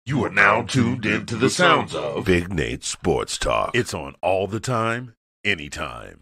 You are now tuned into the sounds of Big Nate Sports Talk. It's on all the time, anytime.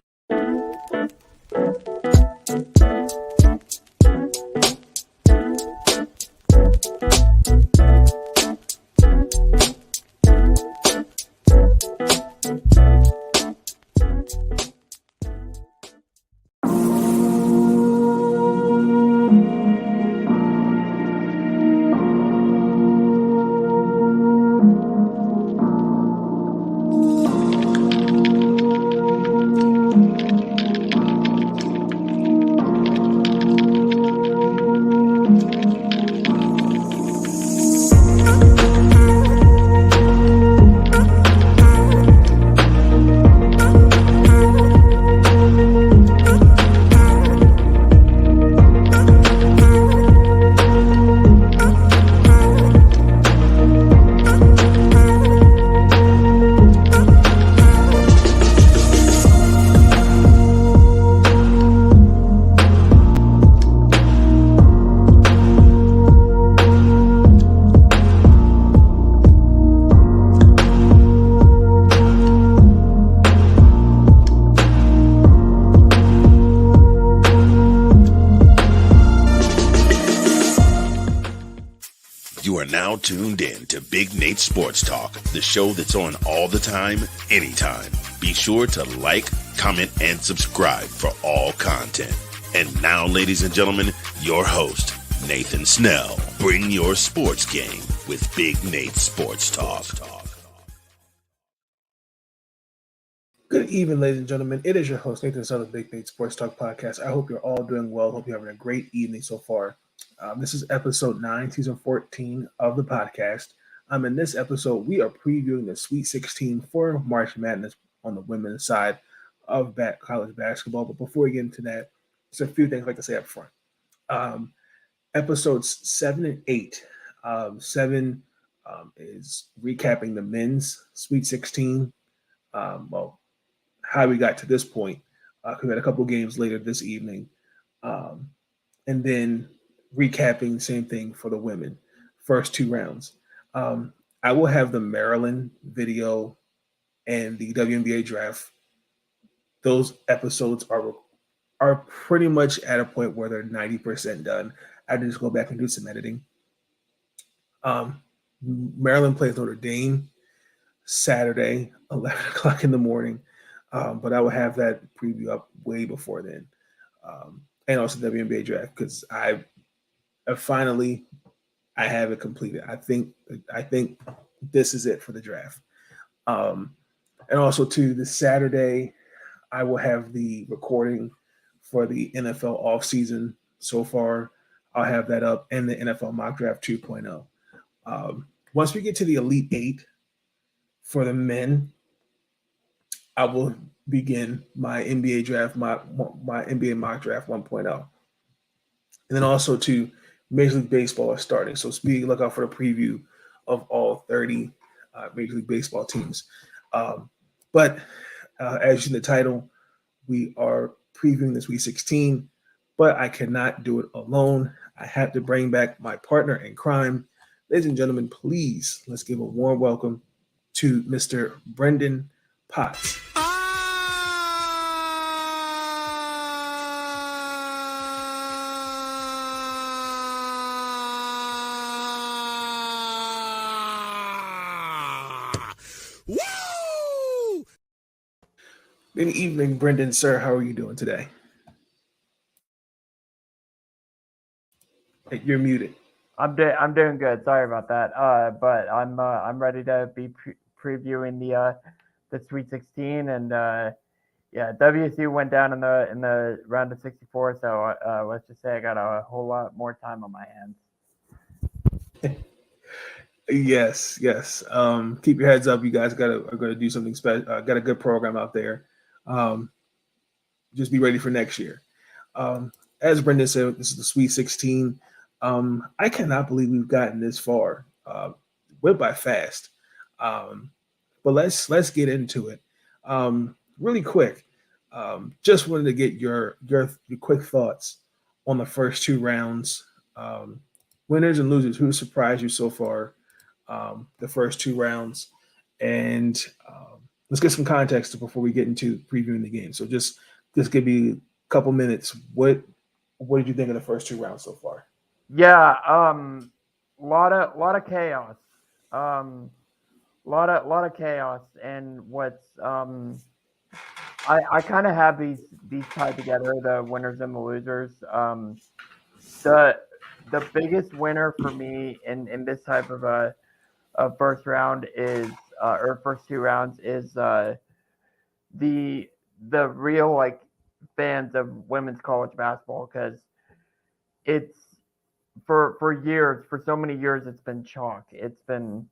You are now tuned in to Big Nate Sports Talk, the show that's on all the time, anytime. Be sure to like, comment, and subscribe for all content. And now, ladies and gentlemen, your host, Nathan Snell. Bring your sports game with Big Nate Sports Talk. Good evening, ladies and gentlemen. It is your host, Nathan Snell of Big Nate Sports Talk Podcast. I hope you're all doing well. Hope you're having a great evening so far. This is episode 9, season 14 of the podcast. In this episode, we are previewing the Sweet 16 for March Madness on the women's side of college basketball. But before we get into that, there's a few things I'd like to say up front. Episodes 7 and 8. 7 is recapping the men's Sweet 16. How we got to this point. We had a couple games later this evening. And then recapping the same thing for the women, first 2 rounds. I will have the Maryland video and the WNBA draft. Those episodes are pretty much at a point where they're 90% done. I just go back and do some editing. Maryland plays Notre Dame Saturday, 11 o'clock in the morning. But I will have that preview up way before then. And also the WNBA draft, because I have it completed. I think this is it for the draft. And also too, this Saturday, I will have the recording for the NFL offseason so far. I'll have that up, and the NFL mock draft 2.0. Once we get to the Elite 8 for the men, I will begin my NBA draft, my NBA mock draft 1.0. And then also to Major League Baseball is starting. So look out for the preview of all 30 Major League Baseball teams. But as you see in the title, we are previewing the Sweet 16, but I cannot do it alone. I have to bring back my partner in crime. Ladies and gentlemen, please, let's give a warm welcome to Mr. Brenden Potts. Woo! Good evening, Brenden, sir. How are you doing today? Hey, you're muted. I'm doing good. Sorry about that. But I'm ready to be previewing the Sweet 16, and WSU went down in the round of 64. So let's just say I got a whole lot more time on my hands. Yes. Keep your heads up. You guys are gonna do something special. Got a good program out there. Just be ready for next year. As Brenden said, this is the Sweet 16. I cannot believe we've gotten this far. Went by fast. But let's get into it. Really quick. Just wanted to get your quick thoughts on the first 2 rounds. Winners and losers. Who surprised you so far the first 2 rounds, and let's get some context before we get into previewing the game. So just give me a couple minutes. What did you think of the first 2 rounds so far? Yeah, lot of chaos. Lot of chaos, and I kind of have these tied together, the winners and the losers. The the biggest winner for me in this type of a first round is or first 2 rounds is the the real like fans of women's college basketball, because it's for years, for so many years, it's been chalk. It's been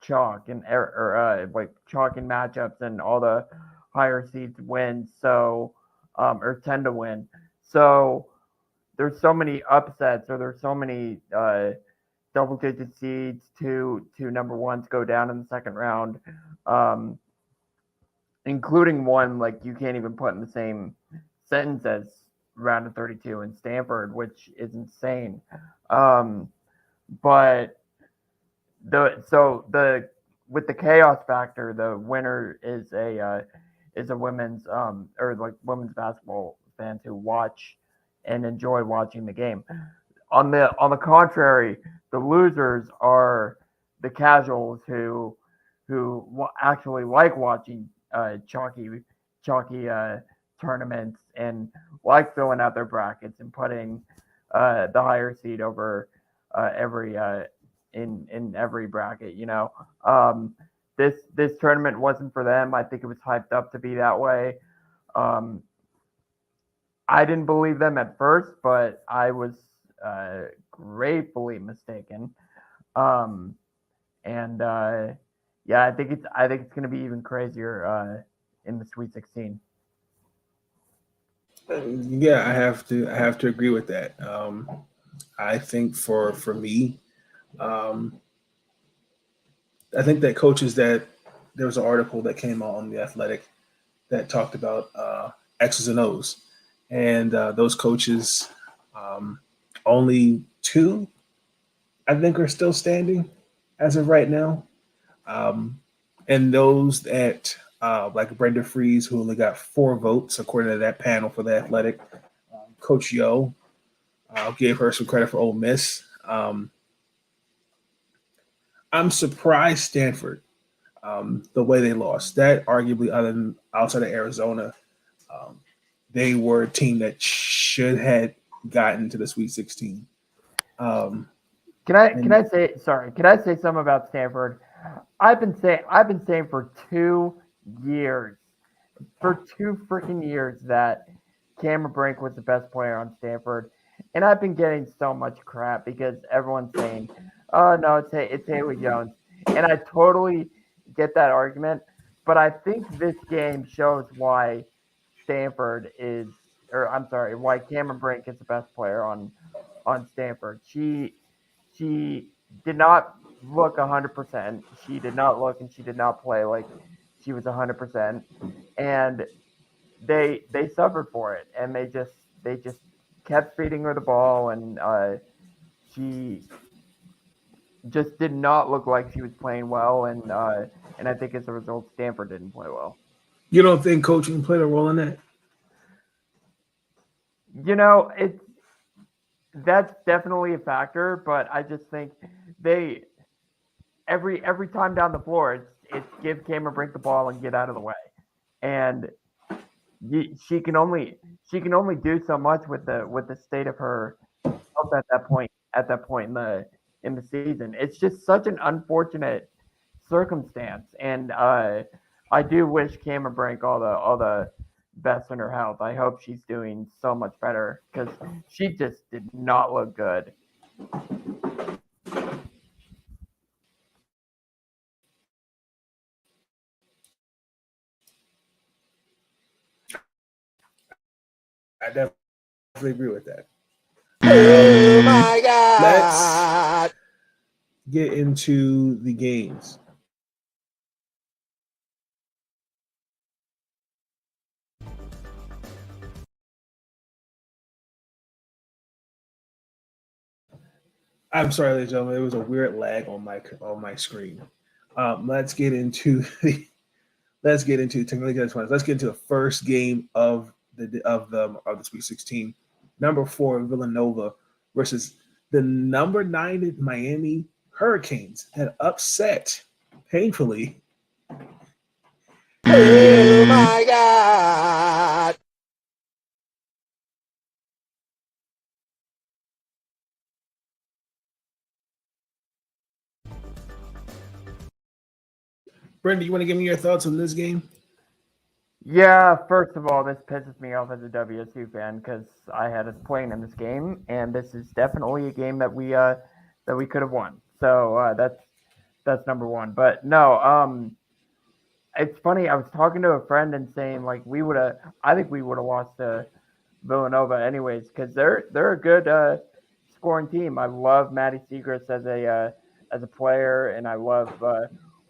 chalk and like chalk in matchups, and all the higher seeds win. So or tend to win. So there's so many upsets, or there's so many double digit seeds to number ones go down in the second round, um, including one like you can't even put in the same sentence as round of 32 in Stanford, which is insane. Um, but the with the chaos factor, the winner is a women's or like women's basketball fans who watch and enjoy watching the game. On the contrary, the losers are the casuals who actually like watching chalky tournaments, and like filling out their brackets and putting the higher seed over every in every bracket. This tournament wasn't for them. I think it was hyped up to be that way. Um, I didn't believe them at first, but I was gratefully mistaken. Um, and yeah, I think it's going to be even crazier in the Sweet 16. Yeah, I have to agree with that. I think for me, um, I think that coaches that there was an article that came out on the Athletic that talked about X's and O's, and those coaches, um, only two, I think, are still standing as of right now. Um, and those that like Brenda Freeze, who only got 4 votes according to that panel for the Athletic. Coach Yo gave her some credit for Ole Miss. I'm surprised Stanford, the way they lost. That arguably, other than outside of Arizona, um, they were a team that should have gotten to the Sweet 16. Um, Can and I say sorry? Can I say something about Stanford? I've been saying for 2 years, for 2 freaking years, that Cameron Brink was the best player on Stanford, and I've been getting so much crap because everyone's saying, "Oh no, it's Haley Jones," and I totally get that argument, but I think this game shows why Stanford is, or I'm sorry, why Cameron Brink is the best player on Stanford. She did not look 100%. She did not look, and she did not play like she was 100%, and they suffered for it, and they just kept feeding her the ball, and she just did not look like she was playing well, and I think as a result, Stanford didn't play well. you don't think coaching played a role in that? It's that's definitely a factor, but I just think they every time down the floor, it's give Cameron Brink the ball and get out of the way, and she can only do so much with the state of her health at that point in the season. It's just such an unfortunate circumstance, and I do wish Cameron Brink all the best in her health. I hope she's doing so much better because she just did not look good. I definitely agree with that. Oh my Let's God. get into the games. I'm sorry, ladies and gentlemen. There was a weird lag on my screen. Let's get into the technically let's get into the first game of the Sweet 16. Number 4 Villanova versus the number 9 Miami Hurricanes had upset painfully. Oh my God. Brenda, you want to give me your thoughts on this game? Yeah, first of all, this pisses me off as a WSU fan because I had us playing in this game, and this is definitely a game that we could have won. So that's number one. But no, it's funny. I was talking to a friend and saying like I think we would have lost to Villanova anyways because they're a good scoring team. I love Maddie Segrist as a player, and I love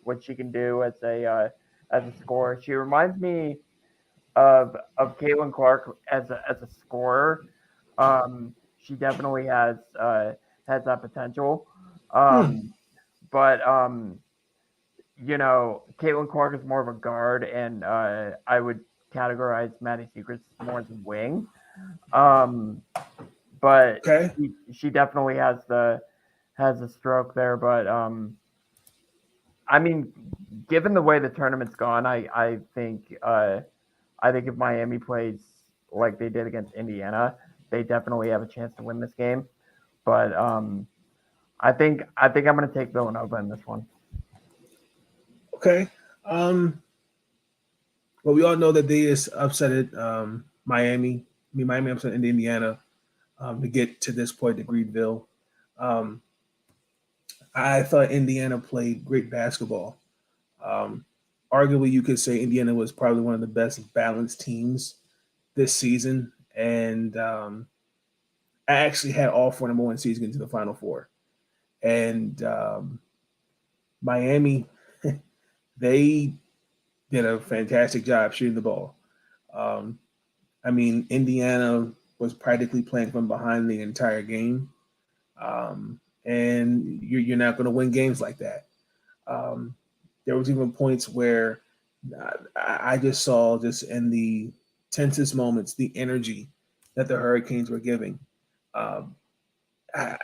what she can do as a scorer. She reminds me of Caitlin Clark as a scorer. She definitely has that potential. Um, but Caitlin Clark is more of a guard, and I would categorize Maddie Secrets more as a wing. Um, but Okay. she definitely has a stroke there. But I mean, given the way the tournament's gone, I think if Miami plays like they did against Indiana, they definitely have a chance to win this game. But I think I'm going to take Villanova in this one. Okay. Well, we all know that they just upset Miami. Miami upset Indiana to get to this point to Greenville. Um, I thought Indiana played great basketball. Um, Arguably, you could say Indiana was probably one of the best balanced teams this season, and I actually had all 4 number 1 seeds get into the Final Four. And Miami, they did a fantastic job shooting the ball. Um, Indiana was practically playing from behind the entire game, and you're not going to win games like that. Um, there was even points where I just saw just in the tensest moments the energy that the Hurricanes were giving. Um, I,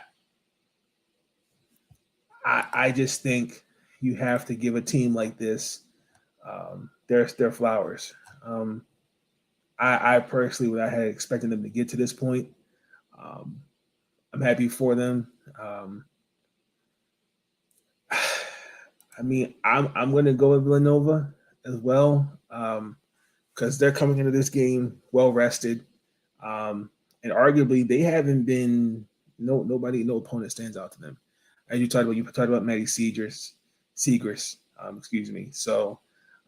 I just think you have to give a team like this their flowers. Um, I personally, what I had expected them to get to this point. Um, I'm happy for them. I'm going to go with Villanova as well because they're coming into this game well rested, and arguably they haven't been no opponent stands out to them. As you talked about Maddie Segrist, excuse me. So,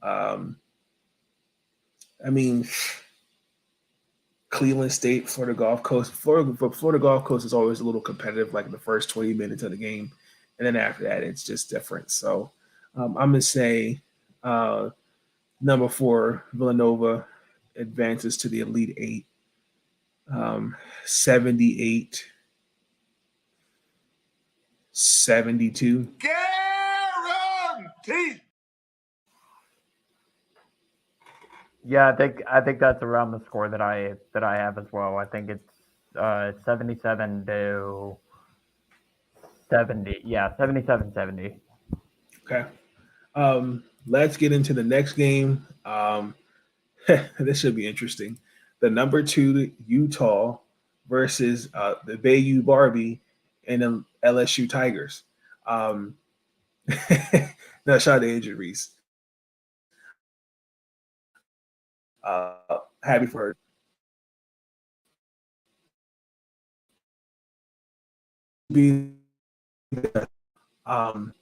um, I mean, Cleveland State, Florida Gulf Coast. Florida Gulf Coast is always a little competitive, like in the first 20 minutes of the game, and then after that, it's just different. So I'm gonna say number 4 Villanova advances to the Elite Eight, 78 72. Guaranteed. Yeah, I think that's around the score that I have as well. I think it's 77 to 70. Yeah, 77-70. Okay. Let's get into the next game. This should be interesting. The number 2 Utah versus the Bayou Barbie and the LSU Tigers. No, shout out to Angel Reese. Happy for her. Um,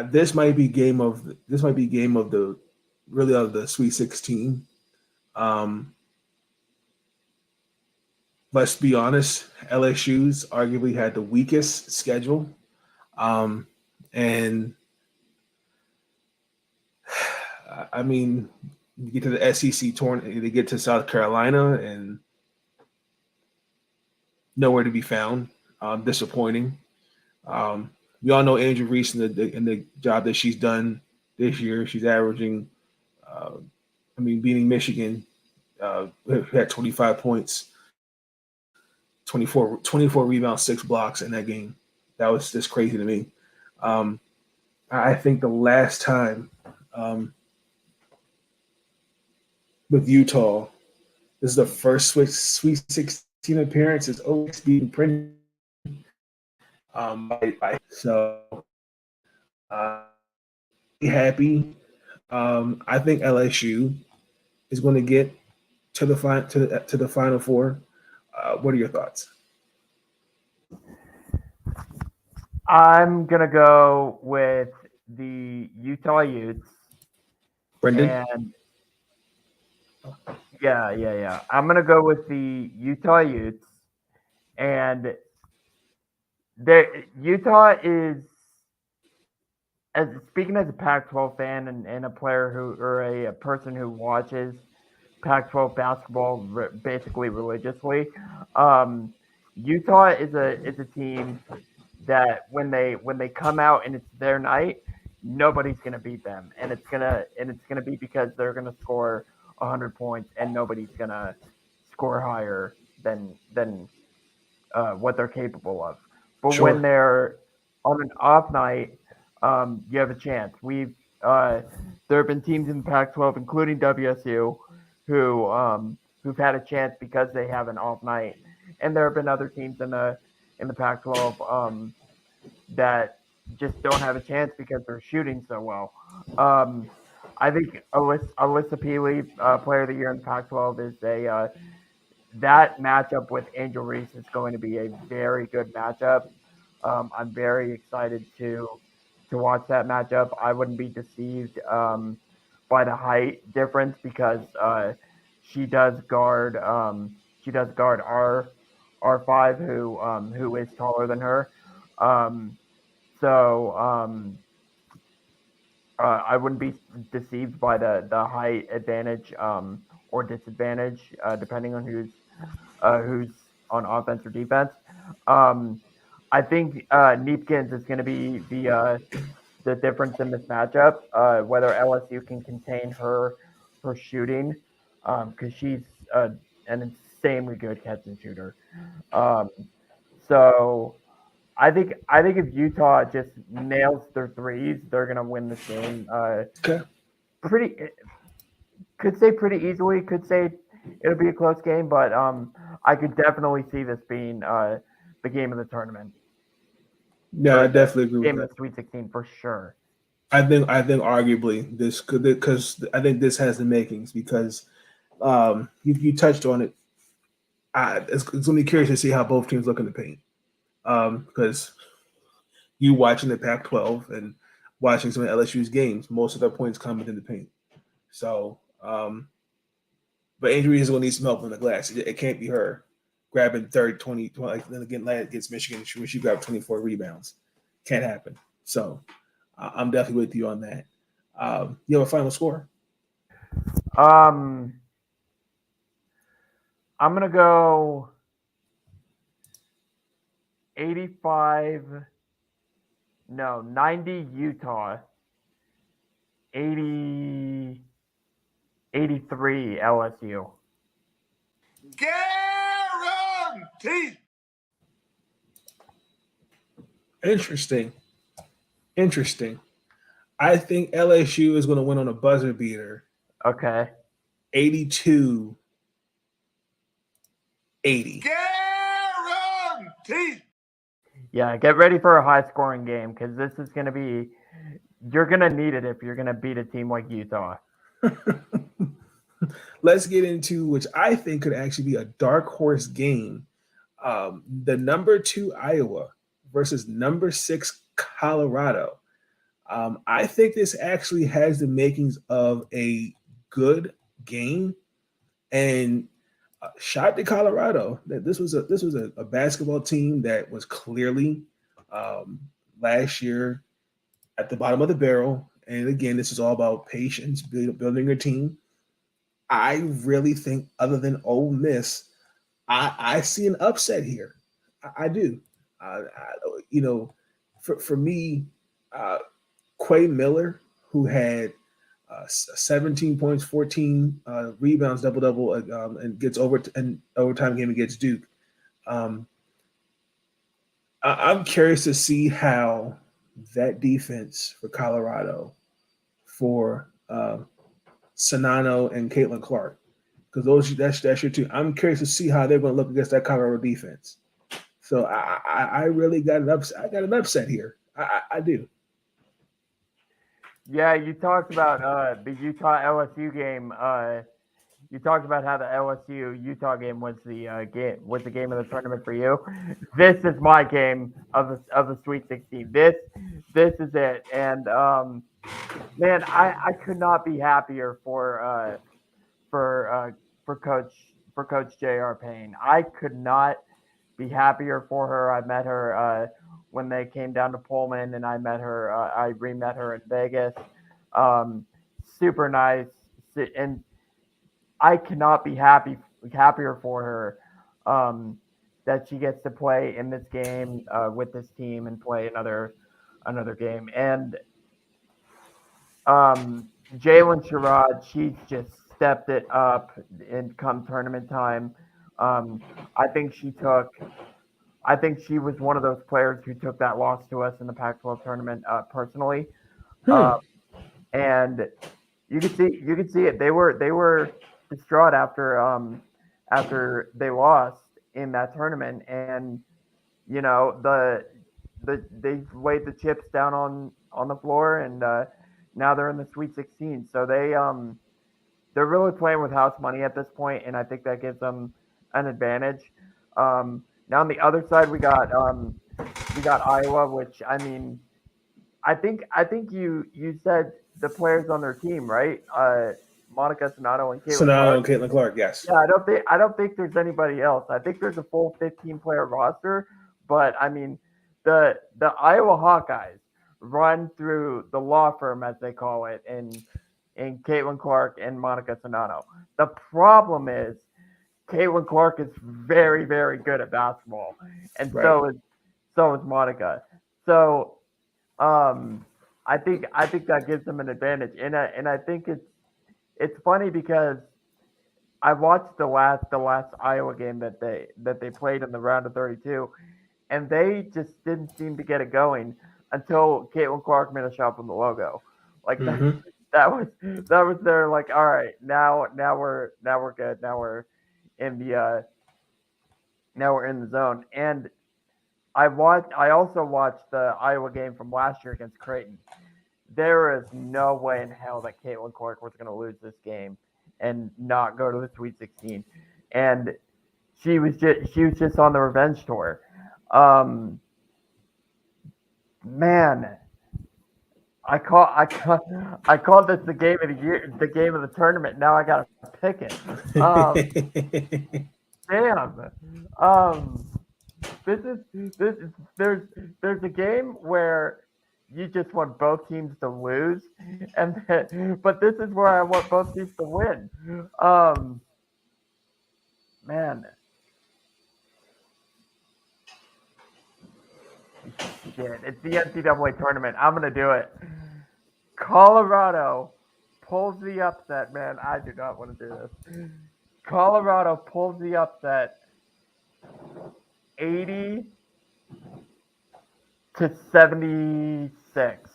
this might be game of the really of the Sweet 16. Um, let's be honest, LSU's arguably had the weakest schedule, and you get to the SEC tournament, they get to South Carolina, and nowhere to be found. Disappointing. We all know Angel Reese and the job that she's done this year. She's averaging, beating Michigan, had 25 points, 24 rebounds, 6 blocks in that game. That was just crazy to me. Um, I think the last time um, with Utah, this is the first Sweet 16 appearance. It's always being printed. So happy. I think LSU is going to get to the Final Four. What are your thoughts, I'm gonna go with the Utah Utes, Brenden? and yeah. I'm gonna go with the Utah Utes, and Utah is, as speaking as a Pac-12 fan and a player who or a person who watches Pac-12 basketball basically religiously. Um, Utah is a team that when they come out and it's their night, nobody's gonna beat them, and it's gonna be because they're gonna score 100 points, and nobody's gonna score higher than what they're capable of. But when Sure. they're on an off night, you have a chance. There have been teams in the Pac-12, including WSU, who've had a chance because they have an off night, and there have been other teams in the Pac-12 that just don't have a chance because they're shooting so well. Um, I think Alyssa Peely, Player of the Year in the Pac-12, is a that matchup with Angel Reese is going to be a very good matchup. I'm very excited to watch that matchup. I wouldn't be deceived by the height difference because she does guard she does guard R5 who is taller than her. Um, so I wouldn't be deceived by the height advantage or disadvantage depending on who's on offense or defense. Um, I think Neepkins is going to be the difference in this matchup. Whether LSU can contain her shooting, because she's an insanely good catch and shooter. Um, so I think if Utah just nails their threes, they're going to win this game. Okay. Pretty could say pretty easily. Could say it'll be a close game, but I could definitely see this being the game of the tournament Yeah, I or the definitely agree with game of that. the Sweet 16 for sure. I think arguably this could, because I think this has the makings, because you touched on it. It's going to be curious to see how both teams look in the paint, because you watching the Pac-12 and watching some of LSU's games, most of their points come within the paint. So, but Andrew is going to need some help on the glass. It can't be her grabbing 30, 20, 20 like then again against Michigan. She grabbed 24 rebounds. Can't happen. So I'm definitely with you on that. You have a final score? Um, I'm gonna go 85. No, 90 Utah, 80 83 LSU. Guaranteed. Interesting. Interesting. I think LSU is going to win on a buzzer beater, Okay. 82-80. Guaranteed. Yeah, get ready for a high scoring game because this is going to be, you're going to need it if you're going to beat a team like Utah. Let's get into which I think could actually be a dark horse game. The number 2 Iowa versus number 6 Colorado. I think this actually has the makings of a good game, and shot to Colorado. That this was a basketball team that was clearly um, last year at the bottom of the barrel. And again, this is all about patience, building a team. I really think, other than Ole Miss, I see an upset here. I do. I, you know, for me, Quay Miller, who had 17 points, 14 rebounds, double double, and gets an overtime game against Duke. Um, I'm curious to see how that defense for Colorado for Sonano and Caitlin Clark, because that's your two. I'm curious to see how they're going to look against that Colorado defense. So I really got an upset. I got an upset here. I do. Yeah, you talked about the Utah LSU game. You talked about how the LSU Utah game was the game of the tournament for you. This is my game of the Sweet 16. This is it. And man, I could not be happier for Coach J.R. Payne. I could not be happier for her. I met her when they came down to Pullman, and I met her. I re-met her in Vegas. Super nice, and I cannot be happier for her that she gets to play in this game with this team and play another game. And Jalen Sherrod, she's just stepped it up in come tournament time. I think she was one of those players who took that loss to us in the Pac-12 tournament personally. And you could see it. They were distraught after they lost in that tournament, and you know they laid the chips down on the floor, and now they're in the Sweet 16. So they're really playing with house money at this point, and I think that gives them an advantage. Now on the other side, we got Iowa, which I mean, I think you said the players on their team, right? Monica Sonato and Caitlin Sonano Clark. and Caitlin Clark, yes. Yeah, I don't think there's anybody else. I think there's a full 15 player roster, but I mean, the Iowa Hawkeyes run through the law firm, as they call it, in Caitlin Clark and Monica Sonato. The problem is Caitlin Clark is very, very good at basketball, and Right. so is Monica. So I think that gives them an advantage, and I think it's funny because I watched the last Iowa game that they played in the round of 32, and they just didn't seem to get it going until Caitlin Clark made a shot from the logo. Like Mm-hmm. that was their like, all right, now we're good. In the now we're in the zone. And I also watched the Iowa game from last year against Creighton. There is no way in hell that Caitlin Clark was going to lose this game and not go to the Sweet 16. And she was just on the revenge tour. Man, I called this the game of the year, the game of the tournament. Now I got to pick it. Damn. There's a game where you just want both teams to lose, but this is where I want both teams to win. Man, shit, it's the NCAA tournament. I'm gonna do it. Colorado pulls the upset, man. I do not want to do this. Colorado pulls the upset 80 to 76.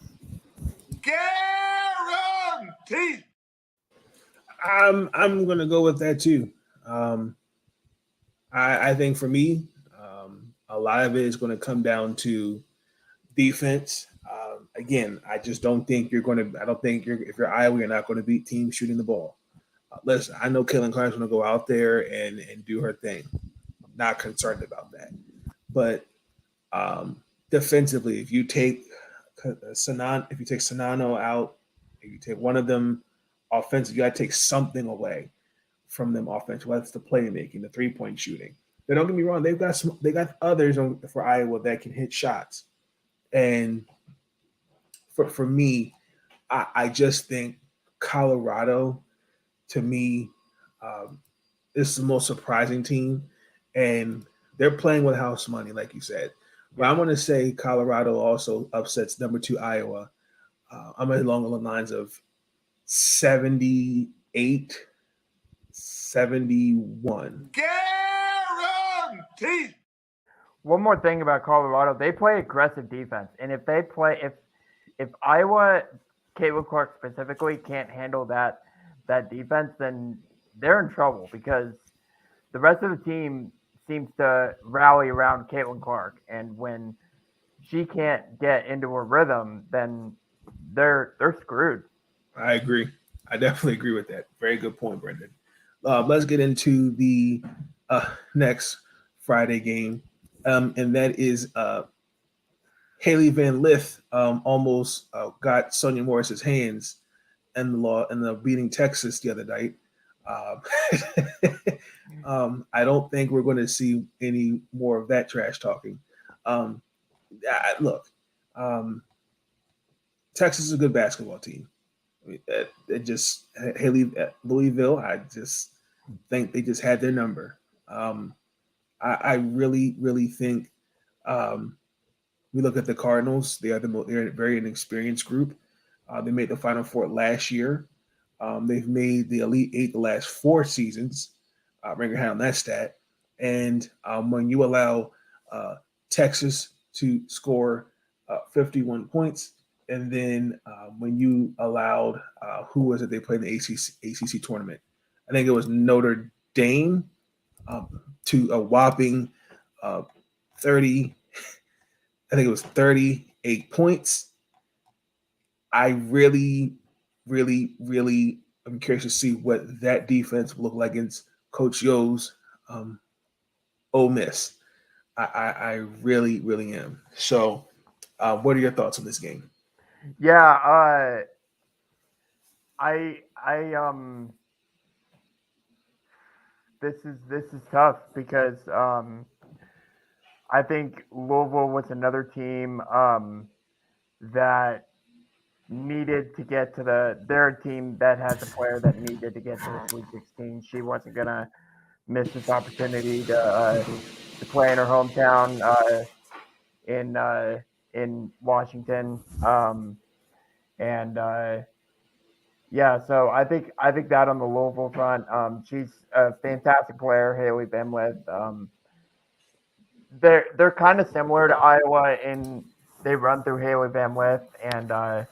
Guaranteed. I'm gonna go with that too. I think for me, a lot of it is going to come down to defense. Again, I just don't think you're going to. I don't think if you're Iowa, you're not going to beat teams shooting the ball. Listen, I know Caitlin Clark's going to go out there and do her thing. Not concerned about that, but defensively, if you take Sonano out, if you take one of them offensive, you got to take something away from them offensive. Whether it's the playmaking, the 3-point shooting. Now, don't get me wrong; they got others for Iowa that can hit shots, and for me, I just think Colorado, to me, is the most surprising team, and they're playing with house money, like you said. Well, I'm going to say Colorado also upsets number 2 Iowa. I'm along the lines of 78-71. Guaranteed. One more thing about Colorado, they play aggressive defense, and if Iowa, Caitlin Clark specifically, can't handle that defense, then they're in trouble because the rest of the team seems to rally around Caitlin Clark, and when she can't get into a rhythm, then they're screwed. I agree. I definitely agree with that. Very good point, Brendan. Let's get into the next Friday game, and that is Haley Van Lith almost got Sonia Morris's hands in the beating Texas the other night. I don't think we're going to see any more of that trash talking. Look, Texas is a good basketball team. I mean, it just Haley at Louisville. I just think they just had their number. I really, really think we look at the Cardinals. They're a very inexperienced group. They made the Final Four last year. They've made the Elite Eight the last 4 seasons. Ringer had on that stat. And when you allow Texas to score 51 points, and then when you allowed who was it they played in the ACC tournament? I think it was Notre Dame to a whopping 30. I think it was 38 points. I really, really, really am curious to see what that defense will look like against Coach Yo's Ole Miss. I really, really am. So, what are your thoughts on this game? Yeah, this is tough because I think Louisville was another team that needed to get to their team that has a player that needed to get to the Sweet 16. She wasn't gonna miss this opportunity to play in her hometown in Washington. And yeah, so I think that on the Louisville front, she's a fantastic player, Haley Van Lith. They're kind of similar to Iowa in they run through Haley Van Lith, and I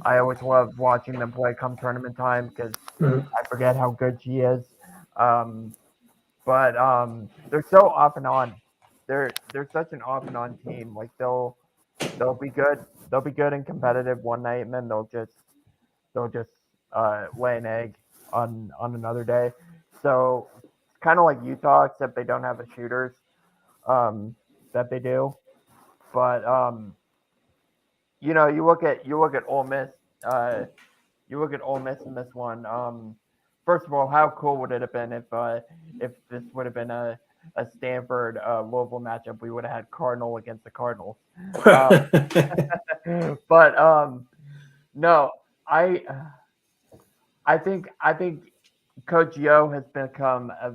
always love watching them play come tournament time because I forget how good she is. But they're so off and on. They're such an off and on team. Like they'll be good. They'll be good and competitive one night, and then they'll just lay an egg on another day. So it's kind of like Utah, except they don't have the shooters that they do. But you look at Ole Miss. You look at Ole Miss in this one. First of all, how cool would it have been if this would have been a Stanford Louisville matchup? We would have had Cardinal against the Cardinals. But no, I think Coach Yo has become a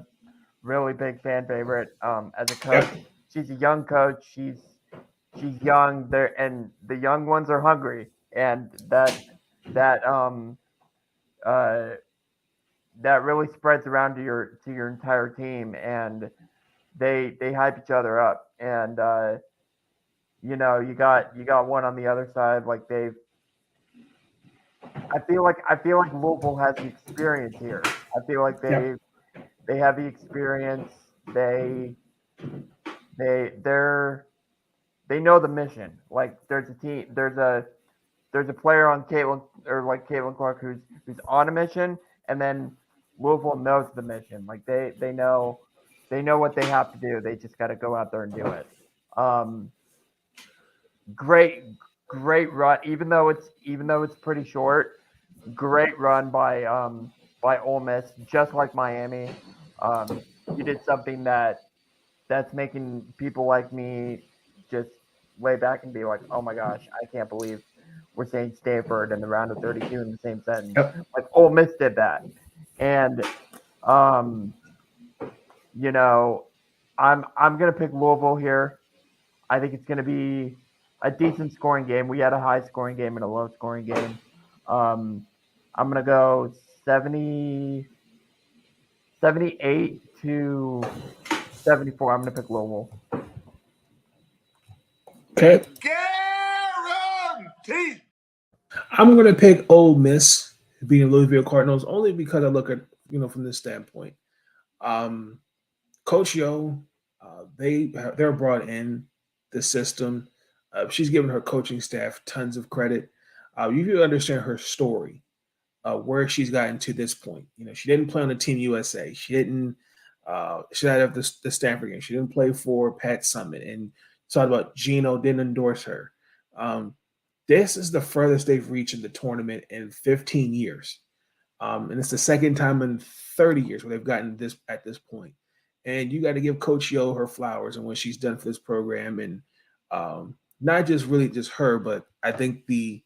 really big fan favorite as a coach. Yep. She's a young coach. She's young there, and the young ones are hungry, and that really spreads around to your entire team, and they hype each other up, and you got one on the other side. Like I feel like Louisville has the experience here. I feel like they have the experience. They know the mission. Like there's a team. There's a player on Caitlin Clark who's on a mission, and then Louisville knows the mission. Like they know what they have to do. They just got to go out there and do it. Great run, even though it's pretty short. Great run by Ole Miss, just like Miami. You did something that's making people like me just lay back and be like, oh my gosh, I can't believe we're saying Stanford in the round of 32 in the same sentence. Yep. Like Ole Miss did that, and I'm gonna pick Louisville here. I think it's going to be a decent scoring game. We had a high scoring game and a low scoring game. I'm going to go 78 to 74. I'm going to pick Louisville. Okay. Guaranteed. I'm going to pick Ole Miss beating Louisville Cardinals only because I look at, from this standpoint. Coach Yo, they're brought in the system. She's given her coaching staff tons of credit. You understand her story, where she's gotten to this point. She didn't play on the Team USA. She didn't. She had the Stanford game. She didn't play for Pat Summitt, and talked about Gino didn't endorse her. This is the furthest they've reached in the tournament in 15 years. And it's the second time in 30 years where they've gotten this at this point. And you got to give Coach Yo her flowers and what she's done for this program. And not just really just her, but I think the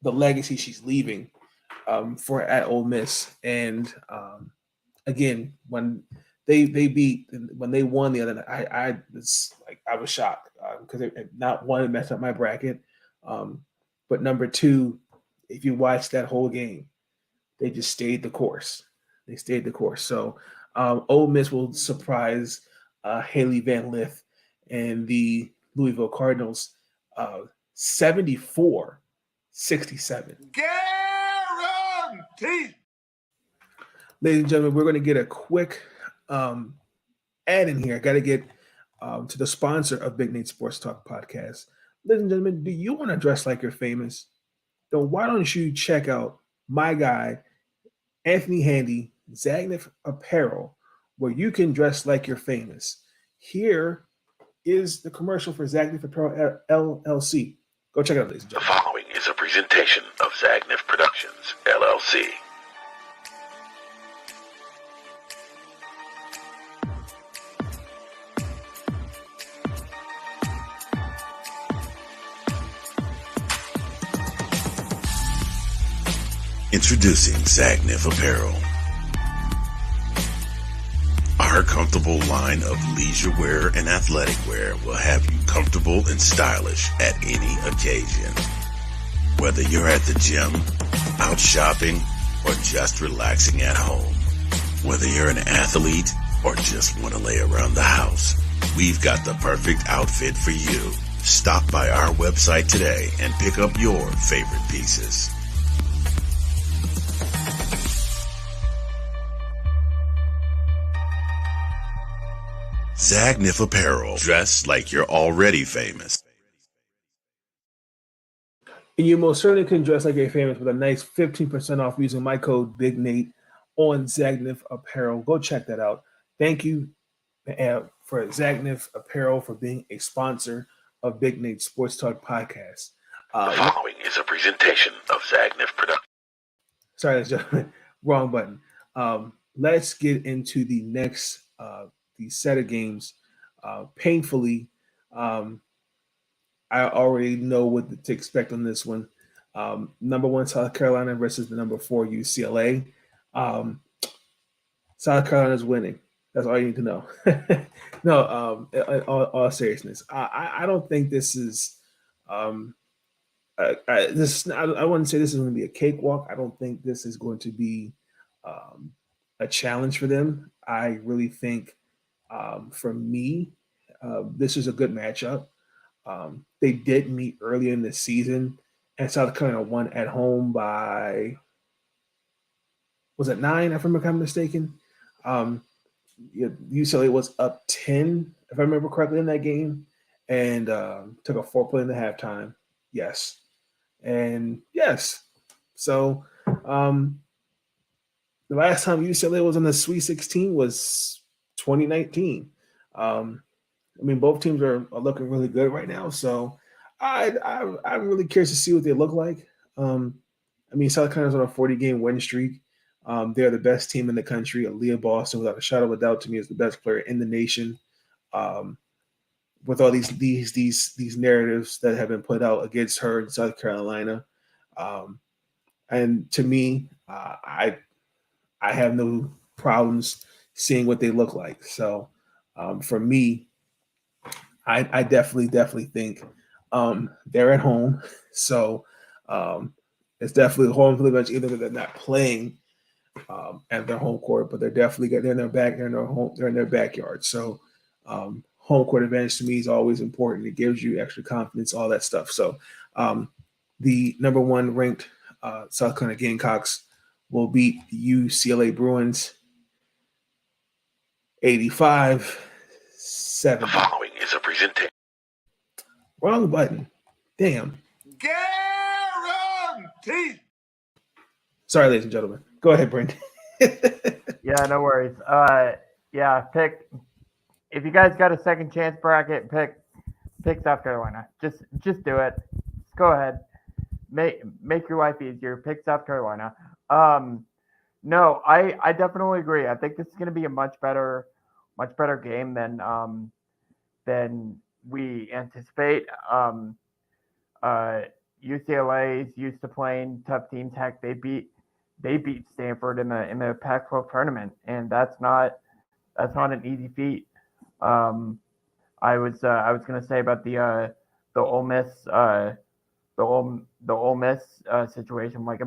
legacy she's leaving for at Ole Miss. And again, when when they won the other night, I was shocked because not one, it messed up my bracket, but number two, if you watch that whole game, they just stayed the course. They stayed the course. So Ole Miss will surprise Haley Van Lith and the Louisville Cardinals 74-67. Guaranteed. Ladies and gentlemen, we're going to get a quick ad in here. I got to get to the sponsor of Big Nate Sports Talk podcast. Ladies and gentlemen, do you want to dress like you're famous? Then why don't you check out my guy, Anthony Handy, Zagnif Apparel, where you can dress like you're famous. Here is the commercial for Zagnif Apparel LLC. Go check it out, ladies and The gentlemen. following is a presentation of Zagnif Productions, LLC. Introducing Zagnif Apparel. Our comfortable line of leisure wear and athletic wear will have you comfortable and stylish at any occasion. Whether you're at the gym, out shopping, or just relaxing at home. Whether you're an athlete or just want to lay around the house, we've got the perfect outfit for you. Stop by our website today and pick up your favorite pieces. Zagnif Apparel. Dress like you're already famous. And you most certainly can dress like you're famous with a nice 15% off using my code Big Nate on Zagnif Apparel. Go check that out. Thank you for Zagnif Apparel for being a sponsor of Big Nate Sports Talk podcast. The following is a presentation of Zagnif Productions. Sorry, ladies and gentlemen, wrong button. Let's get into the next the set of games. Painfully, I already know what to expect on this one. Number 1 South Carolina versus the number 4 UCLA. South Carolina's winning. That's all you need to know. No, in all seriousness, I don't think this is. I wouldn't say this is going to be a cakewalk. I don't think this is going to be a challenge for them. I really think, for me, this is a good matchup. They did meet earlier in the season, and South Carolina won at home by, was it 9, if I'm mistaken? UCLA was up 10, if I remember correctly, in that game, and took a 4-play in the halftime. Yes. And yes. So the last time UCLA was in the Sweet 16 was 2019. Both teams are looking really good right now. So I'm really curious to see what they look like. South Carolina's on a 40-game win streak. They're the best team in the country. Aaliyah Boston, without a shadow of a doubt, to me is the best player in the nation. With all these narratives that have been put out against her in South Carolina, and to me, I have no problems seeing what they look like. So for me, I definitely think they're at home, so it's definitely home field advantage. Either they're not playing at their home court, but they're in their back, they're in their backyard. So home court advantage to me is always important. It gives you extra confidence, all that stuff. So the number one ranked South Carolina Gamecocks will beat the UCLA Bruins 85-70. The following is a presentation. Wrong button. Damn. Guaranteed. Sorry, ladies and gentlemen. Go ahead, Brenden. Yeah, no worries. Yeah, pick. If you guys got a second chance bracket, pick South Carolina. Just do it. Just go ahead. Make your life easier. Pick South Carolina. No, I definitely agree. I think this is going to be a much better game than we anticipate. UCLA is used to playing tough teams. Heck, they beat Stanford in the Pac-12 tournament, and that's not an easy feat. I was going to say about the Ole Miss Ole Miss situation, like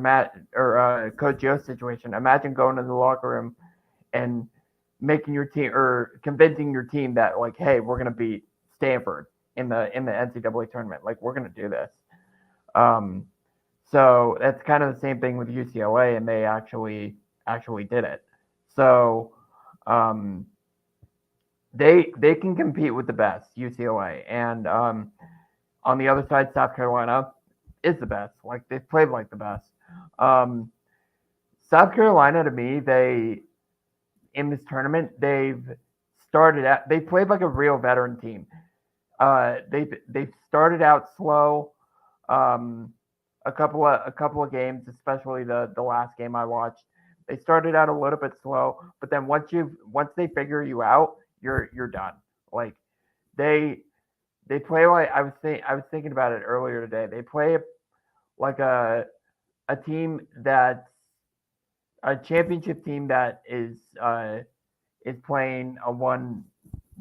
Coach Joe's situation. Imagine going to the locker room and making your team or convincing your team that, like, hey, we're going to beat Stanford in the NCAA tournament. Like, we're going to do this. So that's kind of the same thing with UCLA, and they actually did it. So they can compete with the best, UCLA, and on the other side, South Carolina is the best. Like, they've played like the best. South Carolina, to me, in this tournament, they played like a real veteran team. They started out slow. A couple of games, especially the last game I watched, they started out a little bit slow, but then once they figure you out, you're done. Like, they play like I was thinking about it earlier today. They play like a team that's a championship team that is playing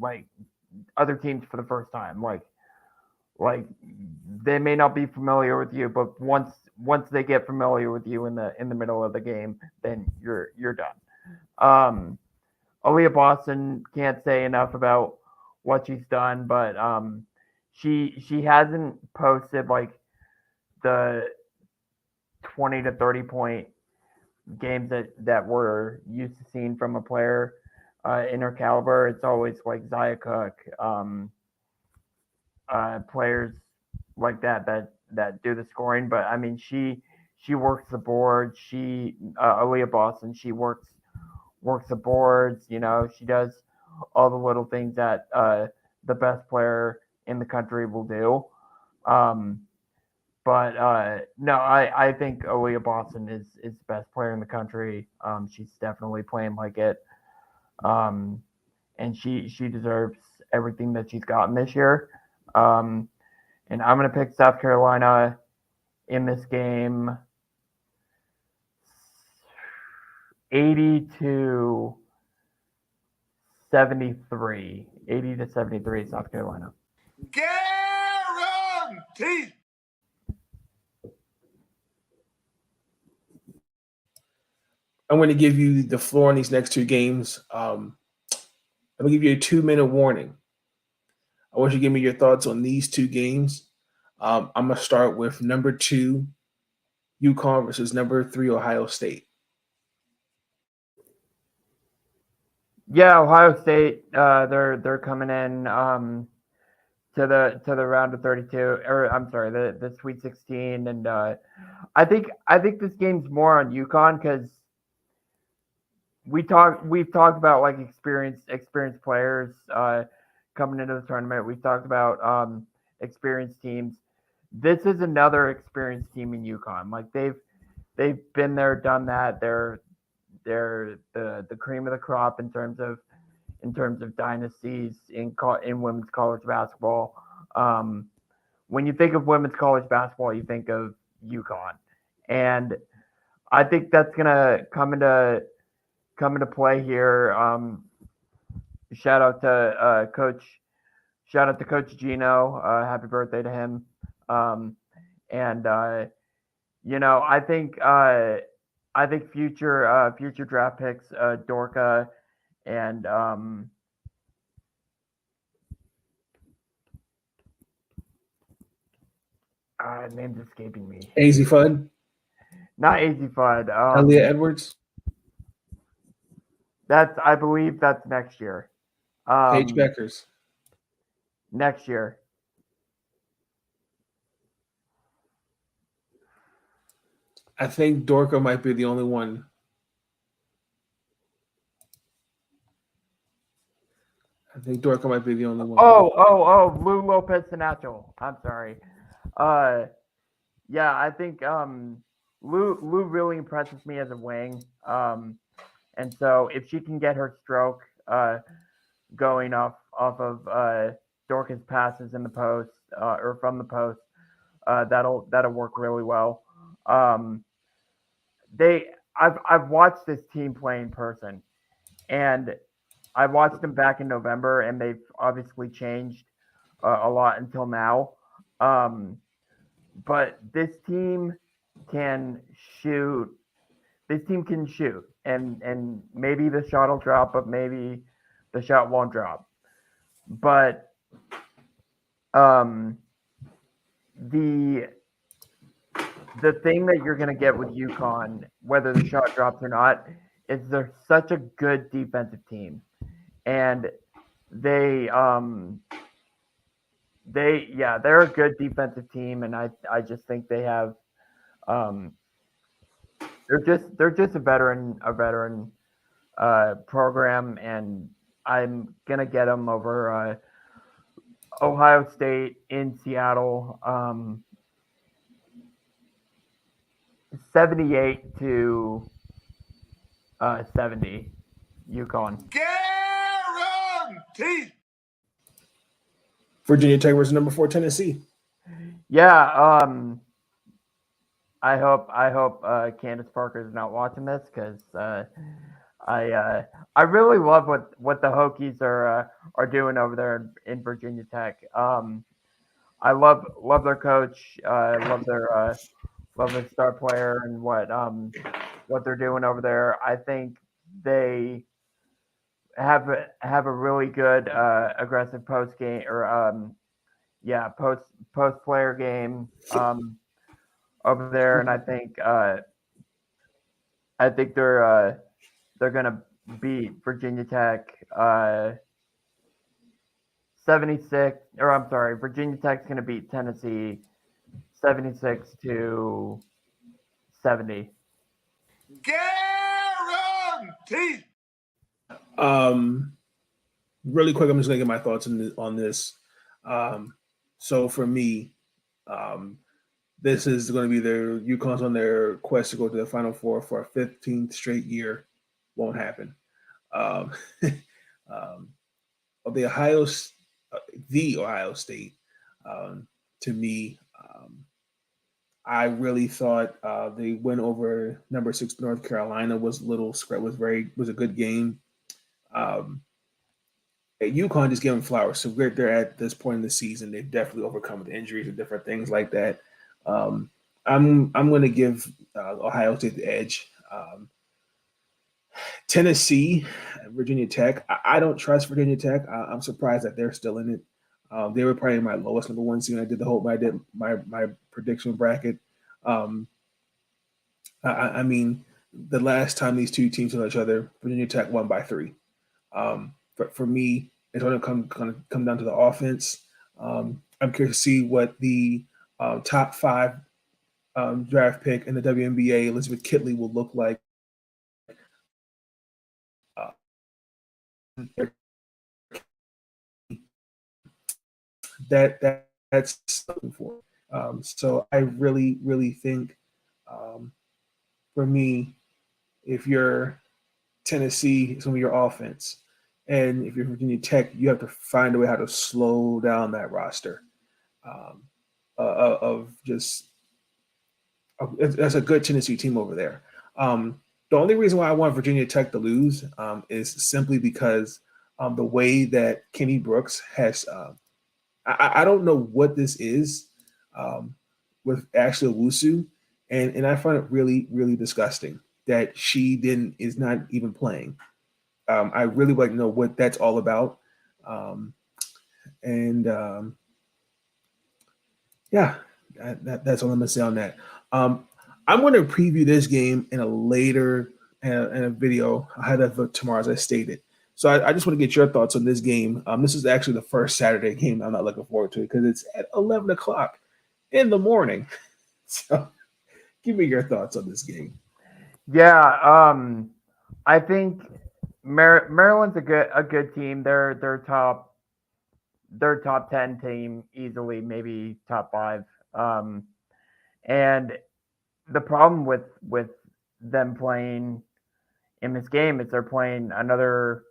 like other teams for the first time. Like they may not be familiar with you, but once they get familiar with you in the middle of the game, then you're done. Aaliyah Boston, can't say enough about what she's done, but she hasn't posted like the 20 to 30 point games that we're used to seeing from a player in her caliber. It's always like Zaya Cook, players like that do the scoring. But I mean, she works the board. Aaliyah Boston, she works the boards. You know, she does all the little things that the best player in the country will do. But no, I think Aaliyah Boston is the best player in the country. She's definitely playing like it. And she deserves everything that she's gotten this year. And I'm going to pick South Carolina in this game 80-73. 80-73, South Carolina. Guaranteed. I'm going to give you the floor in these next two games. I'm going to give you a 2-minute warning. I want you to give me your thoughts on these two games. I'm going to start with number 2, UConn versus number 3, Ohio State. Yeah, Ohio State. They're coming in to the round of 32, or I'm sorry, the Sweet 16, and I think this game's more on UConn because we've talked about like experienced players coming into the tournament. We've talked about experienced teams. This is another experienced team in UConn. Like they've been there, done that. They're the cream of the crop in terms of dynasties in women's college basketball. When you think of women's college basketball, you think of UConn, and I think that's gonna come into play here. Shout out to Coach shout out to Coach Gino. Happy birthday to him. And I think future draft picks, Dorka and name's escaping me. AZ Fudd, Not AZ Fudd. Elliot Edwards, I believe that's next year. Paige Beckers. Next year. I think Dorka might be the only one. I think Dorka might be the only one. Lou Lopez Sinacho. I'm sorry. Yeah, I think Lou really impresses me as a wing. And so if she can get her stroke going off of Dorcas passes in the post or from the post, that'll work really well. I've watched this team play in person, and I watched them back in November, and they've obviously changed a lot until now. But this team can shoot. This team can shoot, and maybe the shot will drop, but maybe the shot won't drop. But the thing that you're going to get with UConn, whether the shot drops or not, is they're such a good defensive team, and they're a good defensive team, and I just think they have they're just a veteran program, and I'm gonna get them over Ohio State in Seattle, 78-70, UConn. Guaranteed. Virginia Tech versus number 4 Tennessee. Yeah, I hope Candace Parker is not watching this, because I really love what the Hokies are doing over there in Virginia Tech. I love their coach. Love their star player and what they're doing over there. I think they have a really good aggressive post game or post player game over there, and I think they're gonna beat Virginia Tech 76, or I'm sorry, Virginia Tech's gonna beat Tennessee 76-70. Guaranteed. Really quick, I'm just gonna get my thoughts on this. So for me, this is going to be their UConn's on their quest to go to the Final Four for a 15th straight year. Won't happen. The Ohio State, to me, I really thought they went over number 6 North Carolina was a good game. UConn just gave them flowers. So they're at this point in the season. They've definitely overcome the injuries and different things like that. I'm going to give Ohio State the edge. Tennessee, Virginia Tech. I don't trust Virginia Tech. I'm surprised that they're still in it. They were probably my lowest number 1 seed when I did my prediction bracket. I mean, the last time these two teams saw each other, Virginia Tech won by 3. But for me, it's going to come down to the offense. I'm curious to see what the top 5 draft pick in the WNBA, Elizabeth Kitley, will look like. That's something for. So I really, really think, for me, if you're Tennessee, it's going to be your offense. And if you're Virginia Tech, you have to find a way how to slow down that roster. That's a good Tennessee team over there. The only reason why I want Virginia Tech to lose is simply because the way that Kenny Brooks has I don't know what this is with Ashley Owusu, and I find it really really disgusting that she didn't is not even playing. I really like to know what that's all about, um, and yeah, that's all I'm gonna say on that. Um, I'm going to preview this game in a later in a video ahead of tomorrow, as I stated. So I just want to get your thoughts on this game. This is actually the first Saturday game I'm not looking forward to because it's at 11 o'clock in the morning. So give me your thoughts on this game. Yeah, I think Maryland's a good team. They're top 10 team easily, maybe top 5. Um, and the problem with them playing in this game is they're playing another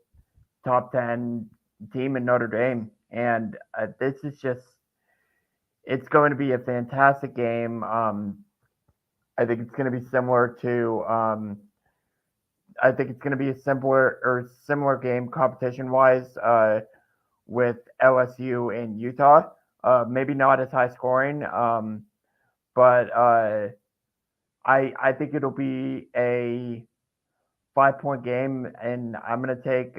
top 10 team in Notre Dame, and this is just it's going to be a fantastic game. I think it's going to be similar to I think it's going to be a similar game competition wise with LSU and Utah. Maybe not as high scoring, but I think it'll be a 5-point game, and I'm gonna take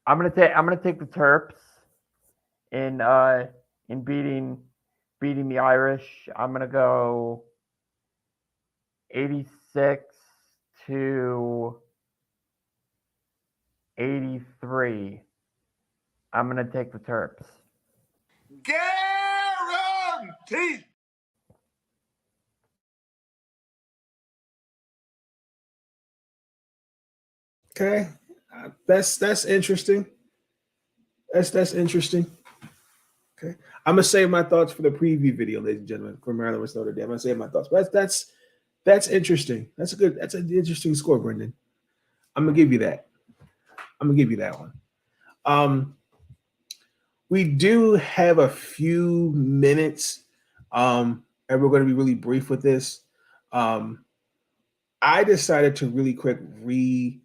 I'm gonna take the Terps in in beating the Irish. I'm gonna go 86 to 83. I'm gonna take the Terps. Guaranteed. Okay, that's interesting. That's interesting. Okay, I'm gonna save my thoughts for the preview video, ladies and gentlemen, for Maryland vs Notre Dame. I'm gonna save my thoughts. But that's interesting. That's an interesting score, Brendan. I'm gonna give you that. I'm gonna give you that one. Um, we do have a few minutes, and we're going to be really brief with this. Um, I decided to really quick reseed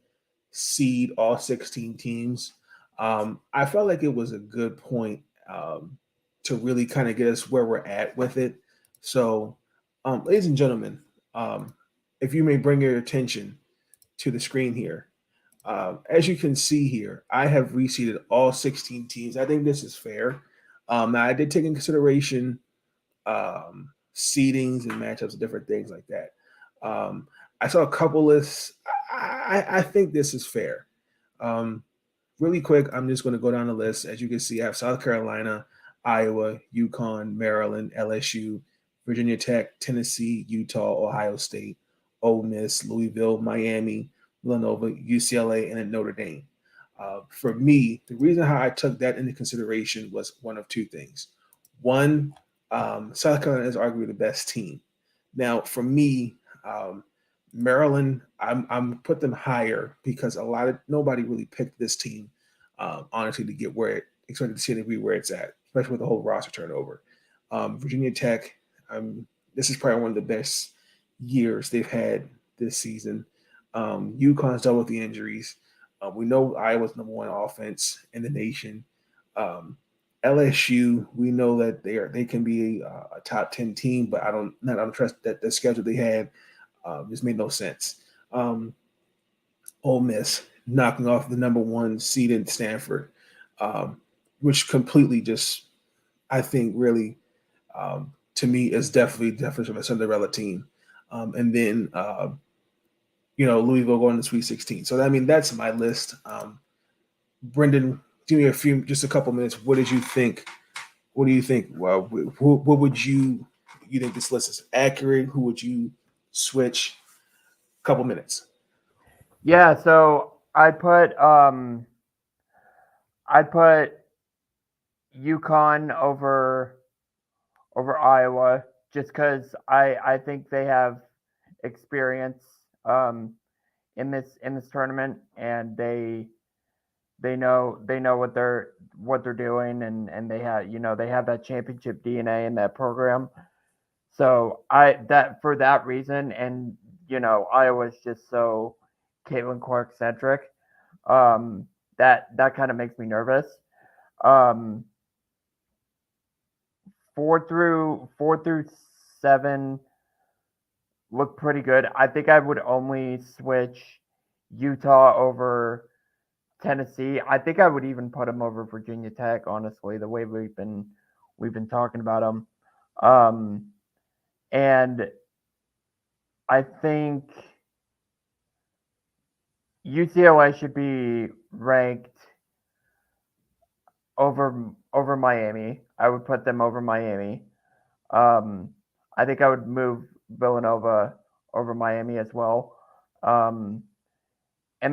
all 16 teams. I felt like it was a good point to really kind of get us where we're at with it. So, ladies and gentlemen, if you may bring your attention to the screen here, as you can see here, I have reseeded all 16 teams. I think this is fair. Now, I did take in consideration seedings and matchups and different things like that. I saw a couple lists. I think this is fair. Um, Really quick, I'm just going to go down the list. As you can see, I have South Carolina, Iowa, UConn, Maryland, LSU, Virginia Tech, Tennessee, Utah, Ohio State, Ole Miss, Louisville, Miami, Villanova, UCLA, and then Notre Dame. For me, the reason how I took that into consideration was one of two things. One, South Carolina is arguably the best team. Now, for me, um, Maryland, I'm put them higher because nobody really picked this team, honestly, to get where it expected to see it be where it's at, especially with the whole roster turnover. Virginia Tech, this is probably one of the best years they've had this season. UConn's dealt with the injuries. We know Iowa's number one offense in the nation. Um, LSU, we know that they can be a top 10 team, but I don't trust that the schedule they had just made no sense. Ole Miss knocking off the number one seed in Stanford, which completely just, I think, really, to me, is definitely a Cinderella team. And then, Louisville going to Sweet 16. So, I mean, that's my list. Brendan, give me just a couple minutes. What did you think? What do you think? Well, what would you think this list is accurate? Who would you switch? Couple minutes. Yeah, so I put UConn over Iowa just because I think they have experience in this tournament, and they know what they're doing, and they have that championship DNA in that program. So I that for that reason, and Iowa's just so Caitlin Clark centric. that kind of makes me nervous. 4 through 7 look pretty good. I think I would only switch Utah over Tennessee. I think I would even put them over Virginia Tech. Honestly, the way we've been talking about them, and I think UCLA should be ranked over Miami. I would put them over Miami. I think I would move Villanova over Miami as well. And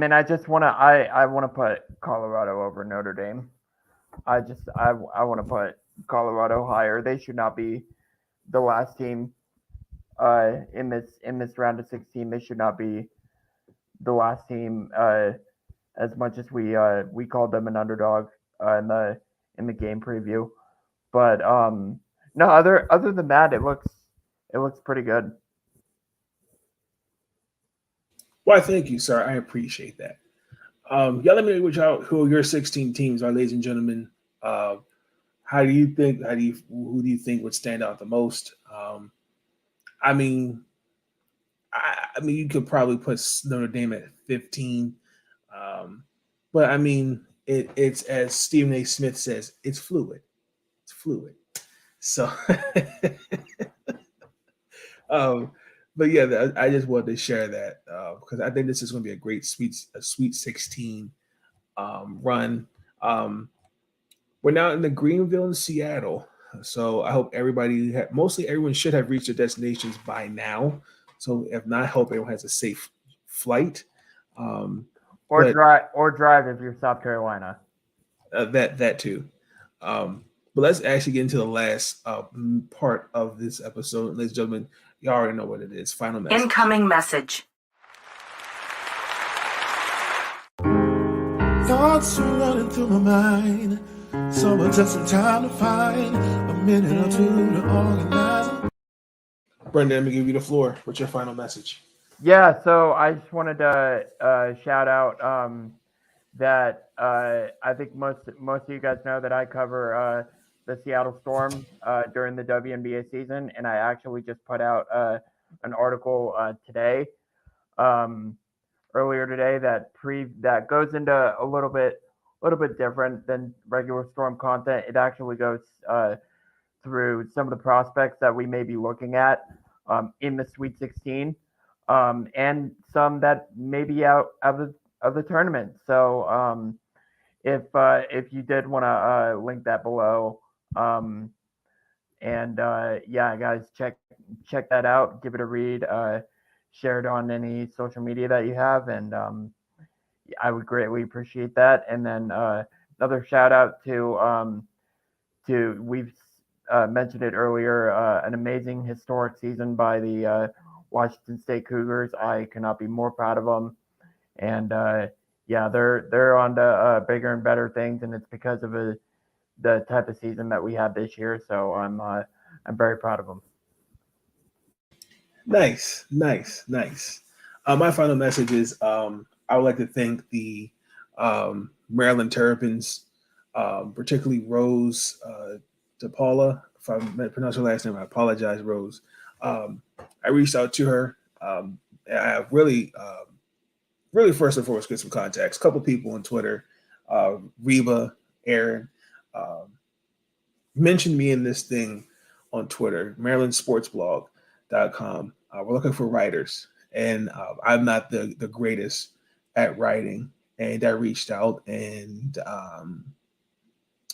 then I just want to I want to put Colorado over Notre Dame. I want to put Colorado higher. They should not be the last team in this round of 16. They should not be the last team as much as we called them an underdog in the game preview. But no, other than that, it looks pretty good. Why, thank you, sir. I appreciate that. Yeah, let me know who your 16 teams are, ladies and gentlemen. How do you think? Who do you think would stand out the most? I mean, you could probably put Notre Dame at 15, but I mean, it's as Stephen A. Smith says, it's fluid. It's fluid. So, but yeah, I just wanted to share that because I think this is going to be a great Sweet 16 run. We're now in the Greenville and Seattle, so I hope mostly everyone should have reached their destinations by now. So if not, I hope everyone has a safe flight. Or drive if you're South Carolina. That too. But let's actually get into the last part of this episode. Ladies and gentlemen, you already know what it is. Final message. Incoming message. Thoughts are running through my mind. Someone took some time to find a minute or two to organize them. Brenden, let me give you the floor. What's your final message? Yeah, so I just wanted to shout out that I think most of you guys know that I cover the Seattle Storm during the WNBA season, and I actually just put out an article today, earlier today that goes into a little bit different than regular Storm content. It actually goes through some of the prospects that we may be looking at in the Sweet 16, and some that may be out of the tournament. So if you did want to link that below, and yeah, guys, check that out, give it a read, share it on any social media that you have, and I would greatly appreciate that. And then another shout out to we've mentioned it earlier, an amazing historic season by the Washington State Cougars. I cannot be more proud of them, and yeah, they're on to bigger and better things, and it's because of the type of season that we had this year. So I'm very proud of them. Nice. My final message is I would like to thank the Maryland Terrapins, particularly Rose DePaula. If I pronounce her last name, I apologize, Rose. I reached out to her. I have really first and foremost get some contacts. A couple people on Twitter, Reba, Aaron, mentioned me in this thing on Twitter, MarylandSportsBlog.com. We're looking for writers, and I'm not the greatest at writing. And I reached out, and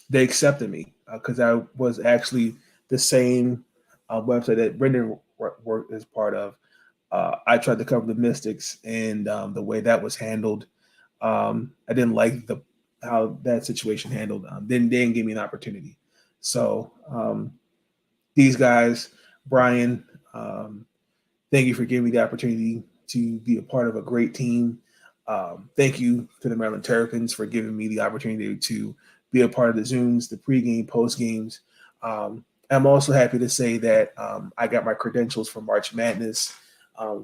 they accepted me because I was actually the same website that Brenden worked as part of. I tried to cover the Mystics, and the way that was handled, I didn't like how that situation handled. They didn't give me an opportunity. So these guys, Brian, thank you for giving me the opportunity to be a part of a great team. Thank you to the Maryland Terrapins for giving me the opportunity to be a part of the Zooms, the pregame, postgames. I'm also happy to say that I got my credentials for March Madness.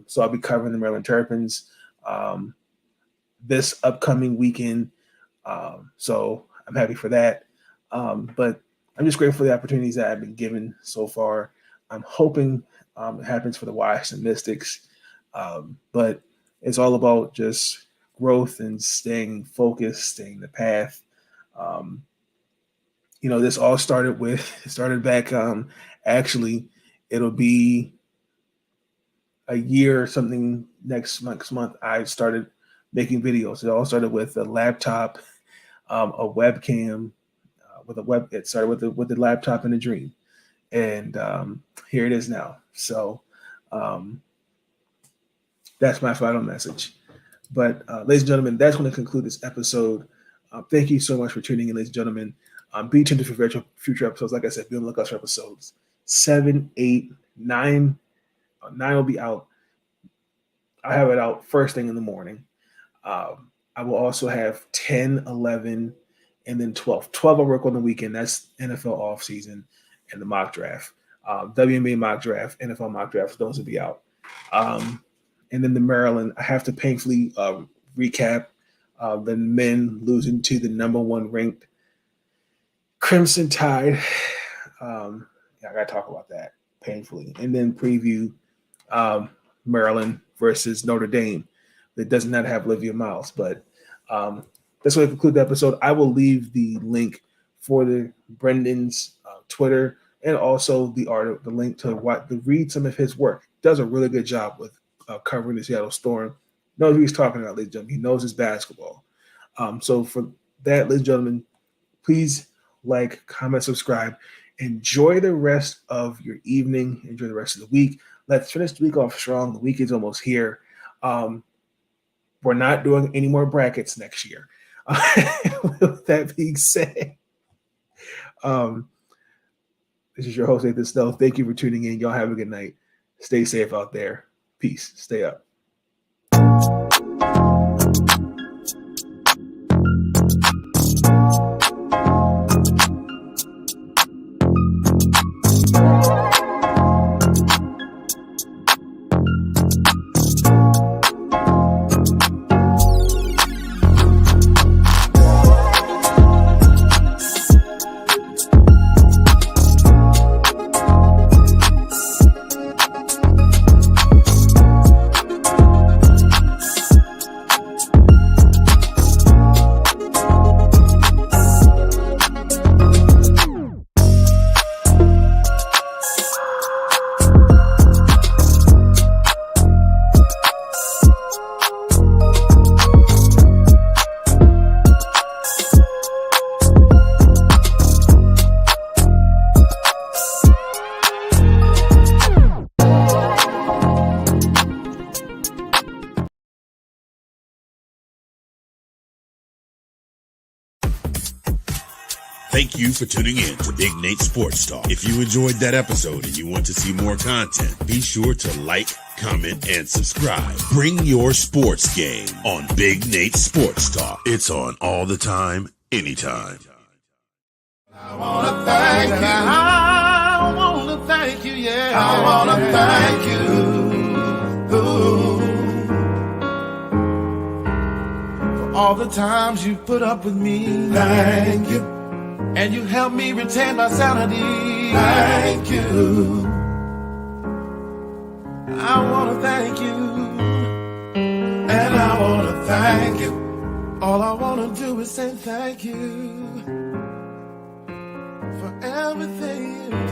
So I'll be covering the Maryland Terrapins this upcoming weekend So I'm happy for that. But I'm just grateful for the opportunities that I've been given so far. I'm hoping it happens for the Washington Mystics. But it's all about just growth and staying focused, staying the path. This all started back. Actually, it'll be a year or something next month. I started making videos. It all started with a laptop, a webcam, It started with the laptop and a dream, and here it is now. So that's my final message. But ladies and gentlemen, that's going to conclude this episode. Thank you so much for tuning in, ladies and gentlemen. Be tuned for future episodes. Like I said, be on the lookout for episodes 7, 8, 9. 9 will be out. I have it out first thing in the morning. I will also have 10, 11, and then 12. 12 I'll work on the weekend. That's NFL offseason and the mock draft. WNBA mock draft, NFL mock draft, those will be out. And then the Maryland, I have to painfully recap the men losing to the number 1 ranked Crimson Tide. I got to talk about that painfully. And then preview Maryland versus Notre Dame. That does not have Olivia Miles, but that's going to conclude the episode. I will leave the link for the Brenden's Twitter and also the link to read some of his work. Does a really good job with covering the Seattle Storm. Knows what he's talking about, ladies and gentlemen. He knows his basketball. So for that, ladies and gentlemen, please like, comment, subscribe. Enjoy the rest of your evening. Enjoy the rest of the week. Let's finish the week off strong. The week is almost here. We're not doing any more brackets next year. With that being said, this is your host, Nathan Snow. Thank you for tuning in. Y'all have a good night. Stay safe out there. Peace. Stay up. Thank you for tuning in to Big Nate Sports Talk. If you enjoyed that episode and you want to see more content, be sure to like, comment, and subscribe. Bring your sports game on Big Nate Sports Talk. It's on all the time, anytime. I want to thank you. I want to thank you, yeah. I want to thank you. Ooh. For all the times you put up with me. Thank you. And you helped me retain my sanity. Thank you. I want to thank you. And I want to thank you. All I want to do is say thank you for everything.